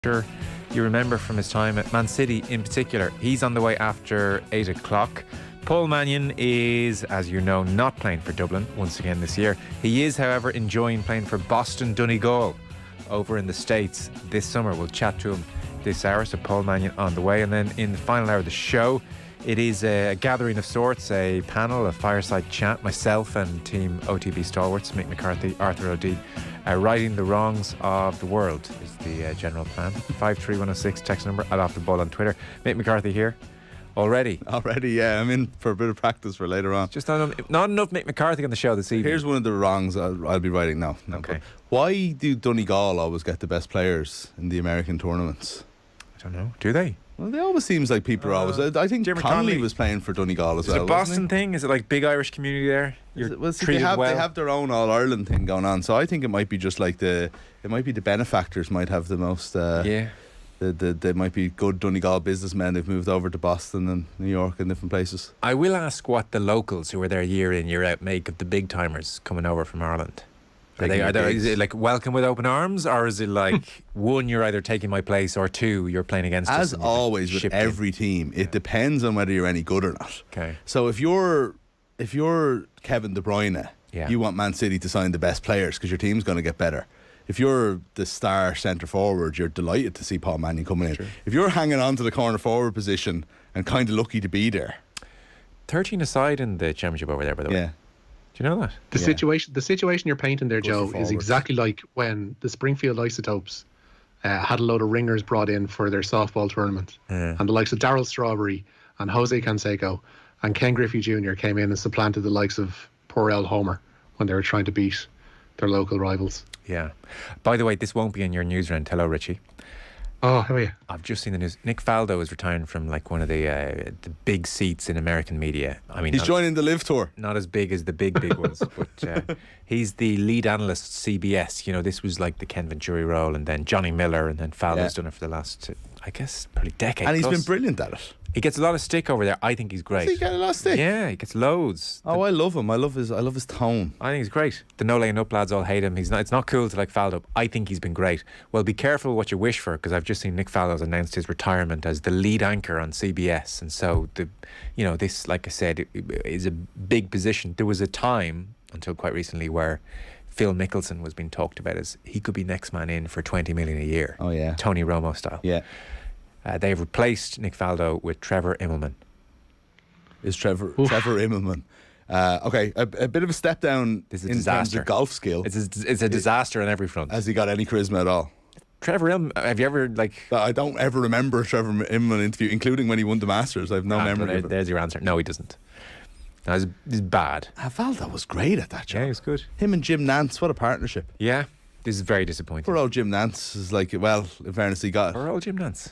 Sure, you remember from his time at Man City in particular. He's on the way after 8 o'clock. Paul Mannion is, as you know, not playing for Dublin once again this year. He is, however, enjoying playing for Boston Donegal over in the States this summer. We'll chat to him this hour, so Paul Mannion on the way. And then in the final hour of the show, it is a gathering of sorts, a panel, a fireside chat. Myself and Team OTB stalwarts, Mick McCarthy, Arthur O'D, righting the wrongs of the world is the general plan. 53106 text number. I'll off the ball on Twitter. Mick McCarthy here. Already, yeah. I'm in for a bit of practice for later on. Just not enough Mick McCarthy on the show this evening. Here's one of the wrongs I'll be writing now. Okay. Why do Donegal always get the best players in the American tournaments? I don't know. Do they? Well, it always seems like people are always. I think Dermot Connolly Connolly was playing for Donegal as well. Is it a Boston thing? Is it like big Irish community there? They have their own All Ireland thing going on. So I think it might be just like the benefactors might have the most. They might be good Donegal businessmen who've moved over to Boston and New York and different places. I will ask what the locals who are there year in, year out make of the big timers coming over from Ireland. Is it like welcome with open arms, or is it like one, you're either taking my place, or two, you're playing against us? As always with every team, it depends on whether you're any good or not. Okay. So if you're Kevin De Bruyne, you want Man City to sign the best players because your team's going to get better. If you're the star centre forward, you're delighted to see Paul Mannion coming in. Sure. If you're hanging on to the corner forward position and kind of lucky to be there. 13 aside in the championship over there, by the way. Yeah. Do you know that? The situation you're painting there, Joe, is exactly like when the Springfield Isotopes had a load of ringers brought in for their softball tournament. And the likes of Darryl Strawberry and Jose Canseco and Ken Griffey Jr. came in and supplanted the likes of poor El Homer when they were trying to beat their local rivals. Yeah. By the way, this won't be in your Newsround. Hello, Richie. Oh, how are you? I've just seen the news. Nick Faldo is retiring from like one of the big seats in American media. I mean, he's joining the LIV tour. Not as big as the big ones, but he's the lead analyst CBS. You know, this was like the Ken Venturi role, and then Johnny Miller, and then Faldo's done it for the last, I guess, probably decade. And he's been brilliant at it. He gets a lot of stick over there. I think he's great. Does he get a lot of stick? Yeah, he gets loads. I love him. I love his tone. I think he's great. The no laying up lads all hate him. It's not cool to like Faldo. I think he's been great. Well, be careful what you wish for, because I've just seen Nick Faldo's announced his retirement as the lead anchor on CBS, and so this, like I said, is a big position. There was a time until quite recently where Phil Mickelson was being talked about as he could be next man in for 20 million a year. Oh yeah, Tony Romo style. Yeah. They've replaced Nick Faldo with Trevor Immelman. Is Trevor Immelman? Okay, a bit of a step down in terms of golf skill. It's a disaster on every front. Has he got any charisma at all? Trevor Immelman, have you ever I don't ever remember a Trevor Immelman interview, including when he won the Masters. I have no memory of it. There's your answer. No, he doesn't. No, he's bad. Faldo was great at that job. Yeah, he was good. Him and Jim Nantz, what a partnership. Yeah, this is very disappointing. Poor old Jim Nantz is like, well, in fairness, he got... Poor old Jim Nantz.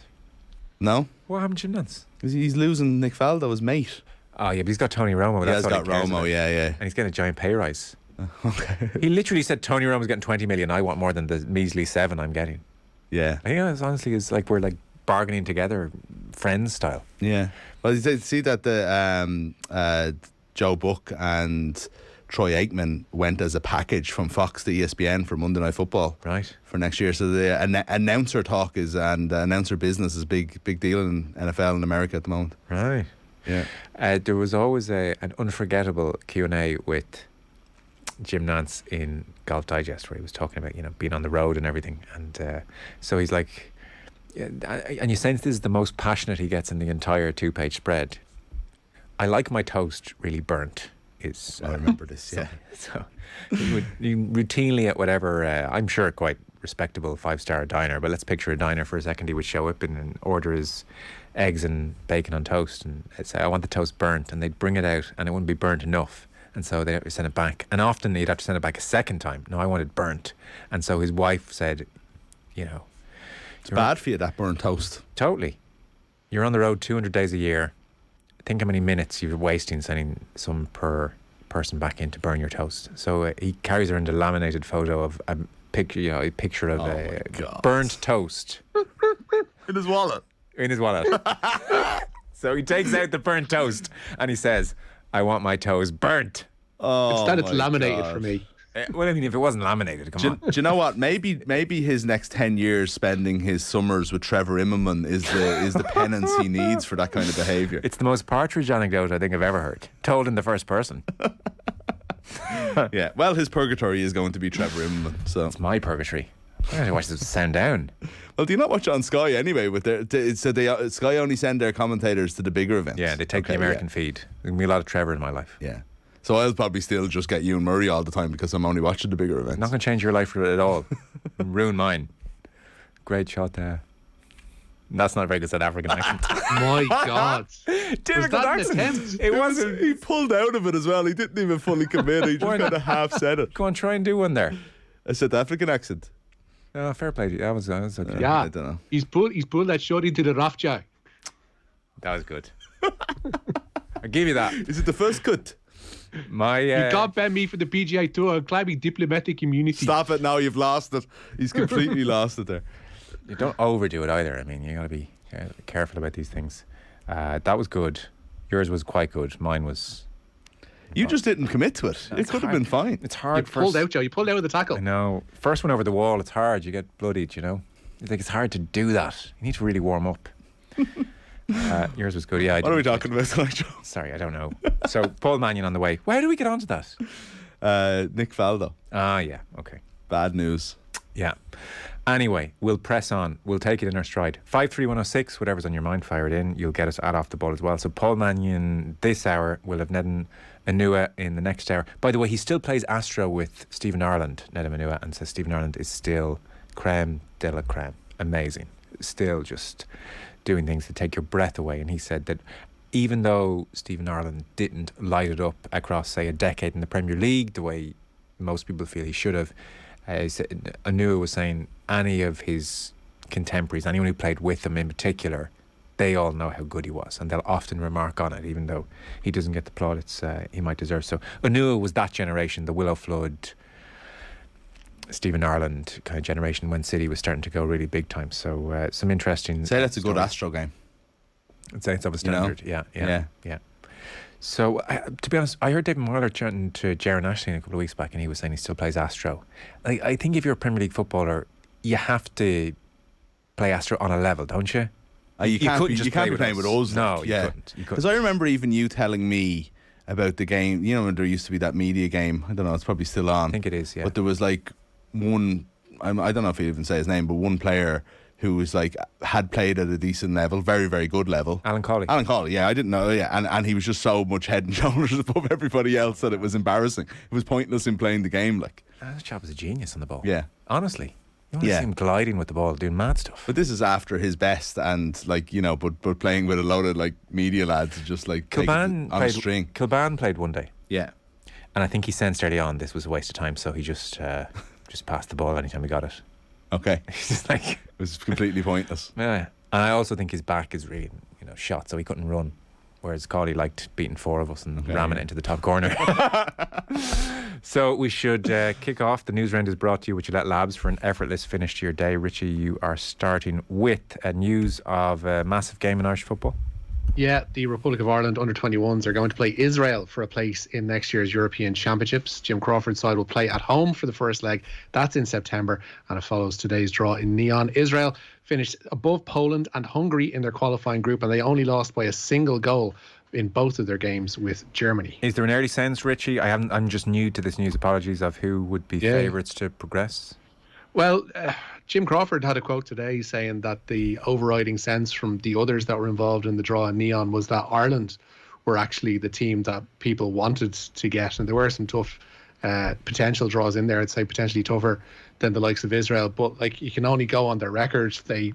No? What happened to Jim Nantz? He's losing Nick Faldo, his mate. Oh, yeah, but he's got Tony Romo. He's got Romo, yeah. And he's getting a giant pay rise. Okay. He literally said Tony Romo's getting 20 million. I want more than the measly 7 I'm getting. Yeah. I think it's honestly is like we're like bargaining together, friends style. Yeah. Well, you see that the Joe Buck and Troy Aikman went as a package from Fox to ESPN for Monday Night Football, right, for next year. So the announcer talk is and announcer business is big deal in NFL in America at the moment. Right. Yeah. There was always an unforgettable Q&A with Jim Nantz in Golf Digest where he was talking about being on the road and everything, and so he's like, and you sense this is the most passionate he gets in the entire 2-page spread. I like my toast really burnt. I remember this, yeah. So he routinely at whatever, I'm sure quite respectable 5-star diner, but let's picture a diner for a second. He would show up and order his eggs and bacon on toast and say, I want the toast burnt, and they'd bring it out and it wouldn't be burnt enough, and so they'd have to send it back, and often he'd have to send it back a second time. No, I want it burnt. And so his wife said, it's bad for you, that burnt toast. Totally. You're on the road 200 days a year. Think how many minutes you're wasting sending some per person back in to burn your toast. So he carries around a laminated photo of a picture of a burnt toast in his wallet. So he takes out the burnt toast and he says, I want my toast burnt. Instead it's laminated for me. Well, I mean, if it wasn't laminated, come on. Do you know what? Maybe his next 10 years spending his summers with Trevor Immelman is the penance he needs for that kind of behaviour. It's the most Partridge anecdote I think I've ever heard, told in the first person. Yeah, well, his purgatory is going to be Trevor Immelman. So it's my purgatory. I have to watch this sound down. Well, do you not watch it on Sky anyway? Sky only send their commentators to the bigger events. Yeah, they take the American feed. There's going to be a lot of Trevor in my life. Yeah. So I'll probably still just get Ewan Murray all the time because I'm only watching the bigger events. Not going to change your life at all. Ruin mine. Great shot there. That's not a very good South African accent. My God. Difficult accent. It wasn't. He pulled out of it as well. He didn't even fully commit. He just kind of half said it. Go on, try and do one there. A South African accent. Oh, fair play. That was okay. Yeah, I don't know. He's pulled that shot into the rough jack. That was good. I'll give you that. Is it the first cut? You can't ban me for the PGA Tour. I'm climbing diplomatic immunity. Stop it now. You've lost it. He's completely lost it there. You don't overdo it either. I mean, you got to be careful about these things. That was good. Yours was quite good. Mine was... You just didn't commit to it. It could have been fine. It's hard. You pulled out, Joe. You pulled out of the tackle. I know. First one over the wall, it's hard. You get bloodied, you know. It's hard to do that. You need to really warm up. Yours was good. Yeah. What are we talking about tonight, Joe? Sorry, I don't know. So, Paul Mannion on the way. Where do we get onto that? Nick Faldo. Ah, yeah. Okay. Bad news. Yeah. Anyway, we'll press on. We'll take it in our stride. 53106, whatever's on your mind, fire it in. You'll get us at Off the Ball as well. So Paul Mannion this hour. We'll have Nedum Anua in the next hour. By the way, he still plays Astro with Stephen Ireland, Nedum Anua, and says Stephen Ireland is still creme de la creme. Amazing. Still just doing things to take your breath away. And he said that even though Stephen Ireland didn't light it up across, say, a decade in the Premier League, the way most people feel he should have, Anua was saying any of his contemporaries, anyone who played with him in particular, they all know how good he was, and they'll often remark on it, even though he doesn't get the plaudits he might deserve. So Anua was that generation, the Willow Flood, Stephen Ireland kind of generation when City was starting to go really big time. So some interesting... Say that's a good Astro game. I'd say it's of a standard. You know? Yeah. So, to be honest, I heard David Molloy chatting to Jaron Ashley a couple of weeks back, and he was saying he still plays Astro. I think if you're a Premier League footballer, you have to play Astro on a level, don't you? You can't be playing with us. No, you couldn't. Because I remember even you telling me about the game. You know, when there used to be that media game. I don't know, it's probably still on. I think it is, yeah. But there was like one, I don't know if you even say his name, but one player who was like had played at a decent level, very, very good level. Alan Cawley, yeah, I didn't know, yeah, and he was just so much head and shoulders above everybody else that it was embarrassing. It was pointless in playing the game, like. That chap was a genius on the ball. Yeah, honestly, you want to see him gliding with the ball, doing mad stuff. But this is after his best, and like, you know, but playing with a load of like media lads, just like on a string. Kilban played one day, yeah, and I think he sensed early on this was a waste of time, so he just passed the ball anytime he got it. Okay. He's just like... It was completely pointless. Yeah. And I also think his back is really, shot, so he couldn't run. Whereas Cawley liked beating four of us and ramming it into the top corner. So we should kick off. The Newsround is brought to you with Gillette Labs for an effortless finish to your day. Richie, you are starting with news of a massive game in Irish football. Yeah, the Republic of Ireland under-21s are going to play Israel for a place in next year's European Championships. Jim Crawford's side will play at home for the first leg. That's in September, and it follows today's draw in Neon. Israel finished above Poland and Hungary in their qualifying group, and they only lost by a single goal in both of their games with Germany. Is there an early sense, Richie? I'm just new to this news. Apologies, of who would be favourites to progress? Well, Jim Crawford had a quote today saying that the overriding sense from the others that were involved in the draw in Neon was that Ireland were actually the team that people wanted to get, and there were some tough potential draws in there. I'd say potentially tougher than the likes of Israel, but like, you can only go on their record. They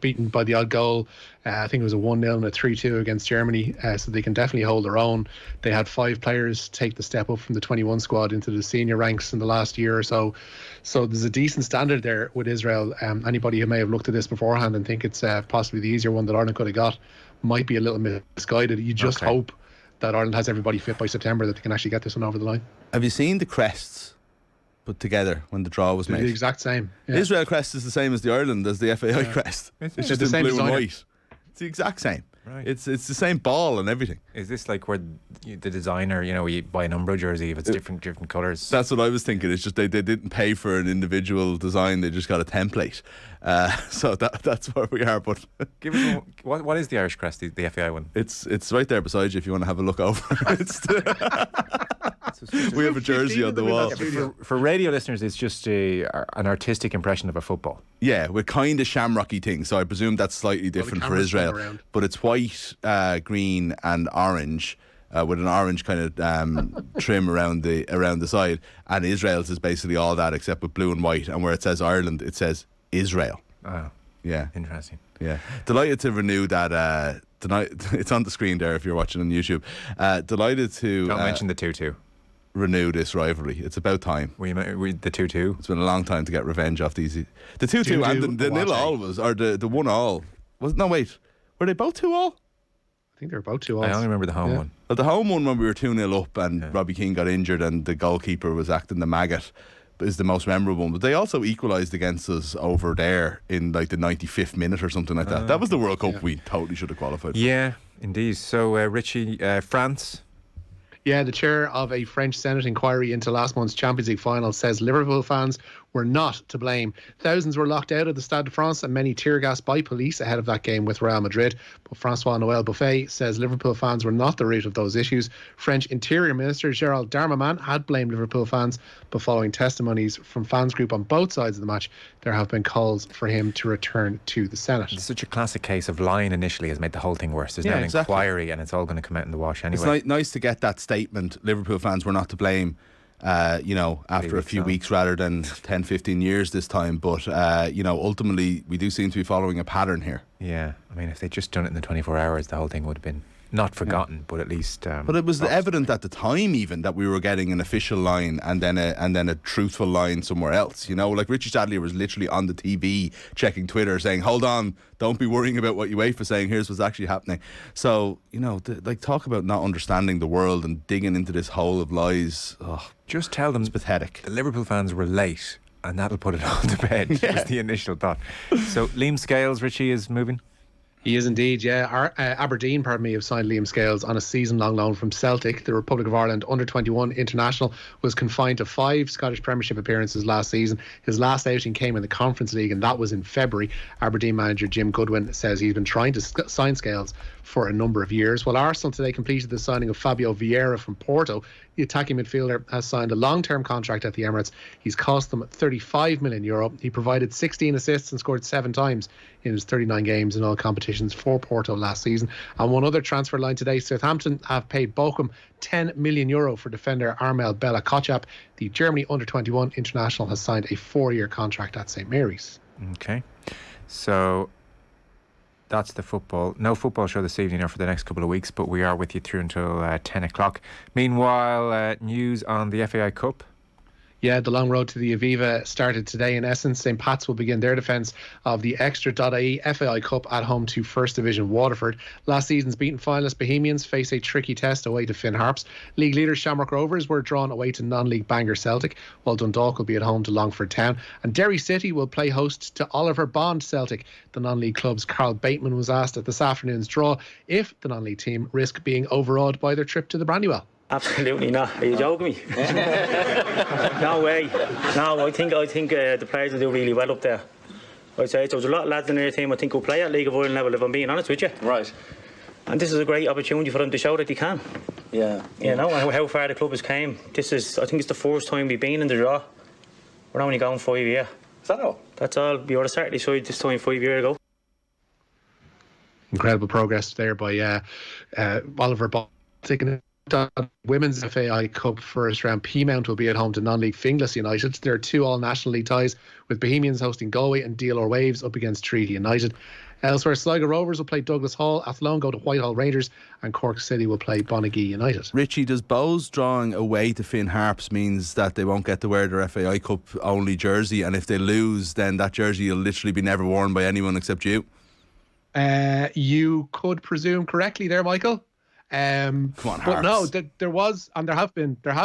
beaten by the odd goal. I think it was a 1-0 and a 3-2 against Germany, so they can definitely hold their own. They had 5 players take the step up from the 21 squad into the senior ranks in the last year or so. So there's a decent standard there with Israel. Anybody who may have looked at this beforehand and think it's possibly the easier one that Ireland could have got might be a little misguided. You just hope that Ireland has everybody fit by September, that they can actually get this one over the line. Have you seen the crests put together when the draw was made? The exact same. Yeah. Israel crest is the same as the FAI crest. It's just in blue and white. It's the exact same. Right. It's the same ball and everything. Is this like where the designer, you buy a Umbro jersey if it's different colours? That's what I was thinking. It's just they didn't pay for an individual design. They just got a template. So that's where we are. But give us what is the Irish crest, the FAI one? It's right there beside you if you want to have a look over. We have a jersey on the wall. For radio listeners, it's just an artistic impression of a football. Yeah, with kind of shamrocky things. So I presume that's slightly different for Israel. But it's white, green, and orange. With an orange kind of trim around the side, and Israel's is basically all that except with blue and white. And where it says Ireland, it says Israel. Oh, yeah, interesting. Yeah, delighted to renew that. Tonight, it's on the screen there if you're watching on YouTube. Delighted to don't mention the 2-2. Renew this rivalry. It's about time. The 2-2. It's been a long time to get revenge off these. The 2-2 and the 0-all was, or the 1-all. No, wait, were they both 2-all? I think they were both 2-all. I only remember the home one. Well, the home one when we were 2-0 up and Robbie Keane got injured and the goalkeeper was acting the maggot is the most memorable one. But they also equalised against us over there in like the 95th minute or something like that. That was the World Cup we totally should have qualified for. Yeah, indeed. So Richie, France. Yeah, the chair of a French Senate inquiry into last month's Champions League final says Liverpool fans were not to blame. Thousands were locked out of the Stade de France and many tear gassed by police ahead of that game with Real Madrid. But Francois-Noël Buffet says Liverpool fans were not the root of those issues. French Interior Minister Gérald Darmanin had blamed Liverpool fans, but following testimonies from fans group on both sides of the match, there have been calls for him to return to the Senate. It's such a classic case of lying initially has made the whole thing worse. There's now an inquiry and it's all going to come out in the wash anyway. It's nice to get that statement, Liverpool fans were not to blame, after a few weeks rather than 10, 15 years this time. But, ultimately we do seem to be following a pattern here. Yeah, I mean, if they'd just done it in the 24 hours, the whole thing would have been not forgotten, but at least. But it was evident at the time, even that we were getting an official line and then a truthful line somewhere else. Like Richie Sadlier was literally on the TV checking Twitter, saying, "Hold on, don't be worrying about what UEFA saying. Here's what's actually happening." So talk about not understanding the world and digging into this hole of lies. Oh, just tell them it's pathetic. The Liverpool fans were late, and that'll put it all to bed. Was the initial thought. So Liam Scales, Richie, is moving. He is indeed, yeah. Aberdeen, have signed Liam Scales on a season-long loan from Celtic. The Republic of Ireland under-21 international was confined to 5 Scottish Premiership appearances last season. His last outing came in the Conference League, and that was in February. Aberdeen manager Jim Goodwin says he's been trying to sign Scales for a number of years. Well, Arsenal today completed the signing of Fábio Vieira from Porto. The attacking midfielder has signed a long-term contract at the Emirates. He's cost them €35 million. He provided 16 assists and scored 7 times in his 39 games in all competitions for Porto last season. And one other transfer line today, Southampton have paid Bochum €10 million for defender Armel Bella Kotchap. The Germany under-21 international has signed a 4-year contract at St Mary's. Okay, so that's the football. No football show this evening or for the next couple of weeks, but we are with you through until 10 o'clock. Meanwhile, news on the FAI Cup. Yeah, the long road to the Aviva started today. In essence, St Pat's will begin their defence of the Extra.ie FAI Cup at home to First Division Waterford. Last season's beaten finalist Bohemians face a tricky test away to Finn Harps. League leaders Shamrock Rovers were drawn away to non-league Bangor Celtic, while Dundalk will be at home to Longford Town. And Derry City will play host to Oliver Bond Celtic. The non-league club's Carl Bateman was asked at this afternoon's draw if the non-league team risk being overawed by their trip to the Brandywell. Absolutely not. Are you joking me? No way. No, I think the players will do really well up there. I'd say there's a lot of lads in their team I think will play at League of Ireland level, if I'm being honest with you. Right. And this is a great opportunity for them to show that they can. Yeah. You know how far the club has came. I think it's the first time we've been in the draw. We're only going 5 years. Is that all? That's all. We were a Saturday side this time 5 years ago. Incredible progress there by Oliver Bond taking it. Women's FAI Cup first round. Peamount will be at home to non-league Finglas United. There are 2 all-national league ties, with Bohemians hosting Galway and DLR Waves up against Treaty United. Elsewhere, Sligo Rovers will play Douglas Hall, Athlone go to Whitehall Rangers, and Cork City will play Bonagee United. Richie, does Bows drawing away to Finn Harps means that they won't get to wear their FAI Cup only jersey, and if they lose, then that jersey will literally be never worn by anyone except you? You could presume correctly there, Michael. Come on, but no, there was, and there have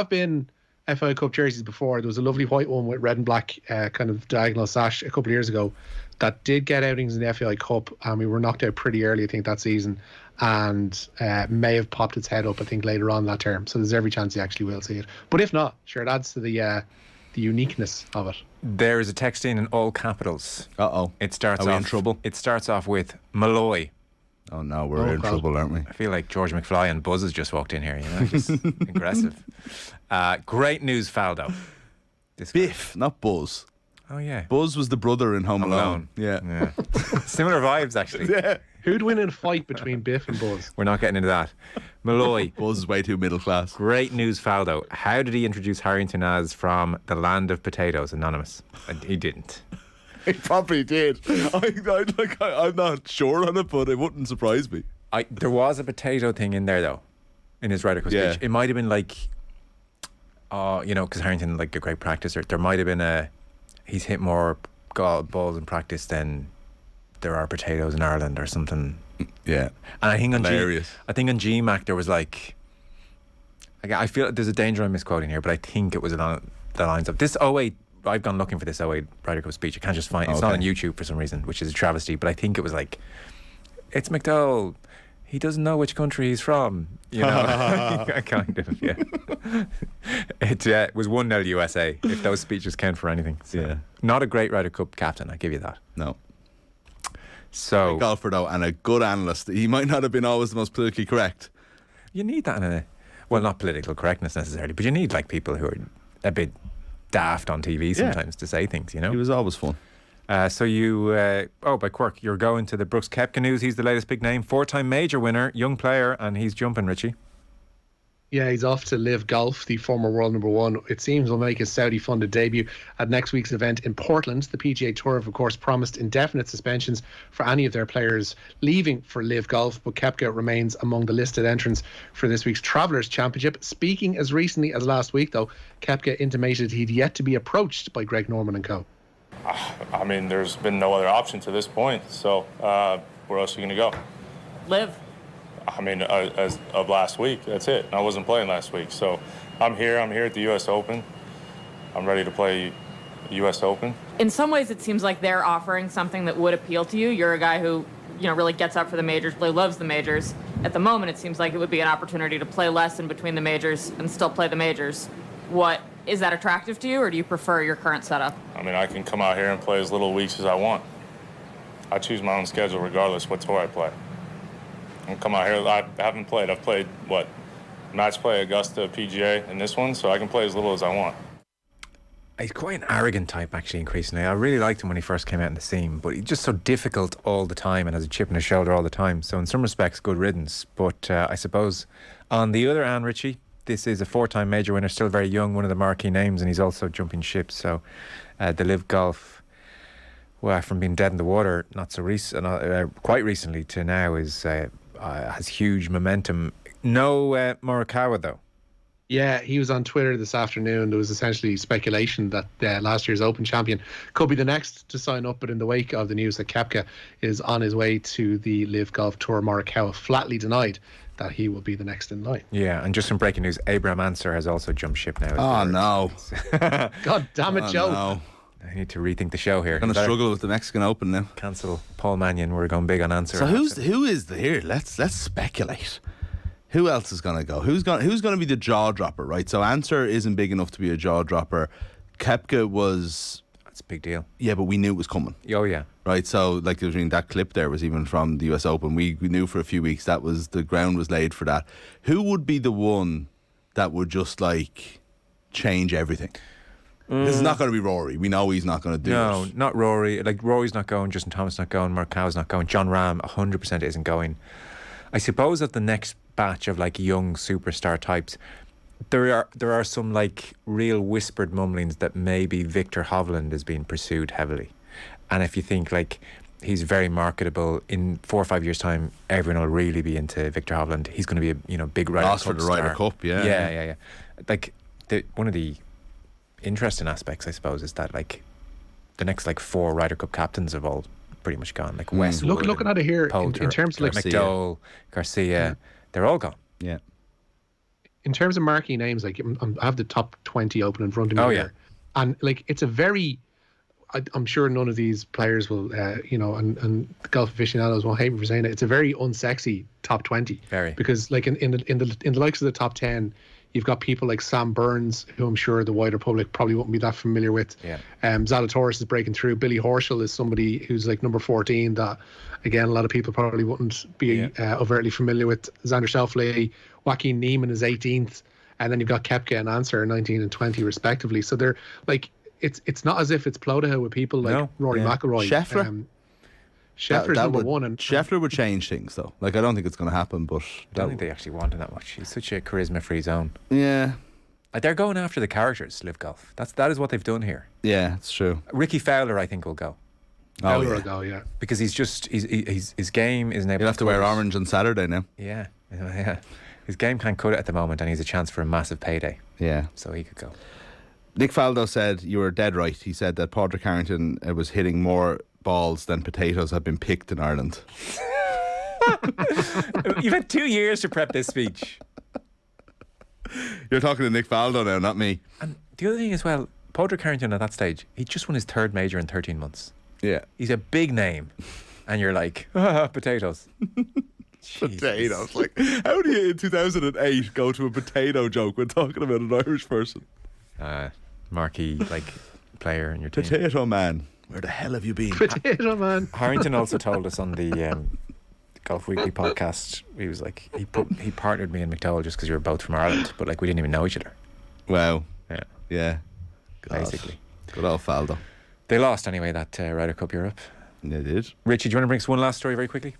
been FAI Cup jerseys before. There was a lovely white one with red and black kind of diagonal sash a couple of years ago that did get outings in the FAI Cup, and we were knocked out pretty early, I think, that season, and may have popped its head up, I think, later on that term. So there's every chance he actually will see it. But if not, sure, it adds to the uniqueness of it. There is a text in all capitals. It starts. Are we off in trouble? It starts off with Molloy. Oh no, we're in trouble, aren't we? I feel like George McFly and Buzz has just walked in here. Just aggressive. Great news, Faldo. Biff, not Buzz. Oh yeah, Buzz was the brother in Home Alone. Yeah. Similar vibes actually. Yeah. Who'd win in a fight between Biff and Buzz? We're not getting into that. Molloy. Buzz is way too middle class. Great news, Faldo. How did he introduce Harrington as from the land of potatoes? Anonymous. He didn't. He probably did. I'm not sure on it, but it wouldn't surprise me. There was a potato thing in there though, in his Ryder Cup speech. It might have been like, because Harrington like a great practicer. There might have been he's hit more balls in practice than there are potatoes in Ireland or something. Yeah, and I think on hilarious. I think on GMAC there was like I feel there's a danger I'm misquoting here, but I think it was along the lines of this 08. I've gone looking for this 08 Ryder Cup speech. I can't just find it. It's not on YouTube for some reason, which is a travesty. But I think it was like, it's McDowell. He doesn't know which country he's from. Kind of, yeah. It was 1-0 USA, if those speeches count for anything. So not a great Ryder Cup captain, I give you that. No. So great golfer though, and a good analyst. He might not have been always the most politically correct. You need that in not political correctness necessarily, but you need like people who are a bit daft on TV sometimes to say things, He was always fun. So you, by quirk, you're going to the Brooks Koepka news. He's the latest big name, 4-time major winner, young player, and he's jumping, Richie. Yeah, he's off to LIV Golf, the former world number one. It seems will make his Saudi-funded debut at next week's event in Portland. The PGA Tour have, of course, promised indefinite suspensions for any of their players leaving for LIV Golf, but Koepka remains among the listed entrants for this week's Travellers Championship. Speaking as recently as last week, though, Koepka intimated he'd yet to be approached by Greg Norman and co. I mean, there's been no other option to this point, so where else are you going to go? LIV. I mean, as of last week, that's it. I wasn't playing last week, so I'm here at the U.S. Open. I'm ready to play the U.S. Open. In some ways, it seems like they're offering something that would appeal to you. You're a guy who, really gets up for the majors, really loves the majors. At the moment, it seems like it would be an opportunity to play less in between the majors and still play the majors. Is that attractive to you, or do you prefer your current setup? I mean, I can come out here and play as little weeks as I want. I choose my own schedule regardless what tour I play. I come out here. I haven't played. I've played, match play, Augusta, PGA, and this one, so I can play as little as I want. He's quite an arrogant type, actually, increasingly. I really liked him when he first came out in the scene, but he's just so difficult all the time and has a chip in his shoulder all the time. So in some respects, good riddance. But I suppose on the other hand, Richie, this is a 4-time major winner, still very young, one of the marquee names, and he's also jumping ship. So the LIV Golf, from being dead in the water not so recent, quite recently to now, has huge momentum. No Morikawa though. Yeah, he was on Twitter this afternoon. There was essentially speculation that last year's Open champion could be the next to sign up, but in the wake of the news that Koepka is on his way to the LIV Golf Tour, Morikawa flatly denied that he will be the next in line. Yeah, and just some breaking news, Abraham Answer has also jumped ship now. Oh no. God damn it, Joe. No. I need to rethink the show here. Going to struggle with the Mexican Open now. Cancel Paul Mannion. We're going big on Answer. So who is here? Let's speculate. Who else is going to go? Who's going to be the jaw dropper, right? So Answer isn't big enough to be a jaw dropper. Koepka was. That's a big deal. Yeah, but we knew it was coming. Oh yeah. Right. So that clip there was even from the US Open. We knew for a few weeks that was the ground was laid for that. Who would be the one that would just change everything? This is not going to be Rory. We know he's not going to do it. No, not Rory. Rory's not going, Justin Thomas not going, Morikawa's not going, John Rahm 100% isn't going. I suppose that the next batch of young superstar types, there are some real whispered mumblings that maybe Victor Hovland is being pursued heavily. And if you think he's very marketable, in 4 or 5 years' time, everyone will really be into Victor Hovland. He's going to be a big Ryder Cup for the Ryder Cup, yeah. Yeah. One of the interesting aspects, I suppose, is that the next 4 Ryder Cup captains have all pretty much gone. Westwood, looking at it here Poulter, in terms of McDowell, Garcia, they're all gone. Yeah. In terms of marquee names, I have the top 20 open in front of me here. And it's a very, I'm sure none of these players will, and golf aficionados won't hate me for saying it. It's a very unsexy top 20. Very. Because like in the likes of the top 10, you've got people like Sam Burns, who I'm sure the wider public probably won't be that familiar with. Yeah. Zalatoris is breaking through. Billy Horschel is somebody who's like number 14 that, again, a lot of people probably wouldn't be overtly familiar with. Xander Schauffele, Joaquin Niemann is 18th. And then you've got Koepka and Anser 19 and 20 respectively. So they're like, it's not as if it's Plodaha with people like Rory McIlroy. Scheffler's number one. And Scheffler would change things though. Like, I don't think it's going to happen, but I don't think they actually want him that much. He's such a charisma-free zone. Yeah. They're going after the characters, LIV Golf. That is what they've done here. Yeah, it's true. Ricky Fowler, I think, will go. Fowler will go, yeah. Because his game isn't able. He'll have to wear orange on Saturday now. Yeah. His game can't cut it at the moment, and he's a chance for a massive payday. Yeah. So he could go. Nick Faldo said you were dead right. He said that Padraig Harrington was hitting more balls than potatoes have been picked in Ireland. You've had 2 years to prep this speech. You're talking to Nick Faldo now, not me. And the other thing as well, Padraig Harrington at that stage, he just won his 3rd major in 13 months. Yeah. He's a big name. And you're like, potatoes. Potatoes. Like, how do you in 2008 go to a potato joke when talking about an Irish person? Marquee player in your team. Potato man. Where the hell have you been? Potato man. Harrington also told us on the Golf Weekly podcast, he was like, he partnered me and McDowell just because you were both from Ireland, but like we didn't even know each other. Wow. Yeah. God. Basically. Good old Faldo. They lost anyway, that Ryder Cup Europe. They did. Richie, do you want to bring us one last story very quickly?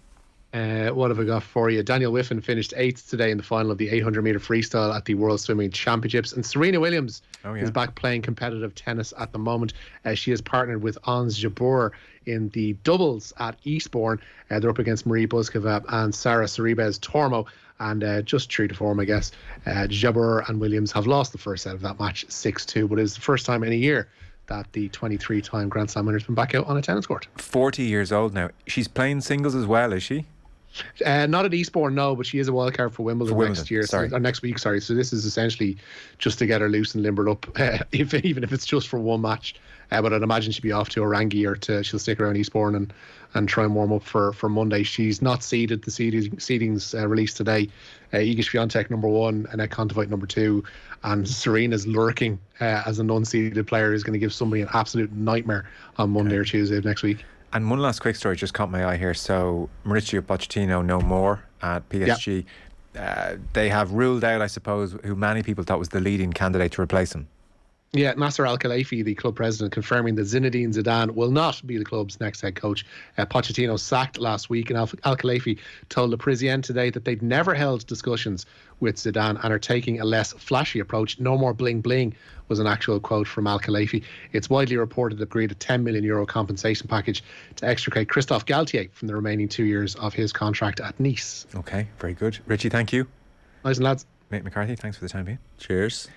What have I got for you? Daniel Whiffen finished 8th today in the final of the 800 metre freestyle at the World Swimming Championships. And Serena Williams is back playing competitive tennis at the moment. She has partnered with Ons Jabeur in the doubles at Eastbourne. They're up against Marie Buskova and Sarah Sorribes Tormo. And just true to form, I guess, Jabeur and Williams have lost the first set of that match 6-2. But it's the first time in a year that the 23-time Grand Slam winner has been back out on a tennis court. 40 years old now. She's playing singles as well, is she? Not at Eastbourne, no, but she is a wildcard for Wimbledon next year. Or next week, sorry. So this is essentially just to get her loose and limbered up, even if it's just for one match. But I'd imagine she'll be off to Orangi or she'll stick around Eastbourne and try and warm up for Monday. She's not seeded. The seedings released today. Iga Swiatek number 1, Annette Kontaveit number 2, and Serena's lurking as an unseeded player who's going to give somebody an absolute nightmare on Monday or Tuesday of next week. And one last quick story just caught my eye here. So Mauricio Pochettino no more at PSG. Yep. They have ruled out, I suppose, who many people thought was the leading candidate to replace him. Yeah, Nasser Al-Khelaifi, the club president, confirming that Zinedine Zidane will not be the club's next head coach. Pochettino sacked last week, and Al-Khelaifi told Le Parisien today that they'd never held discussions with Zidane and are taking a less flashy approach. No more bling bling was an actual quote from Al-Khelaifi. It's widely reported that agreed a €10 million compensation package to extricate Christophe Galtier from the remaining 2 years of his contract at Nice. Okay, very good. Richie, thank you. Nice and lads. Mate McCarthy, thanks for the time being. Cheers.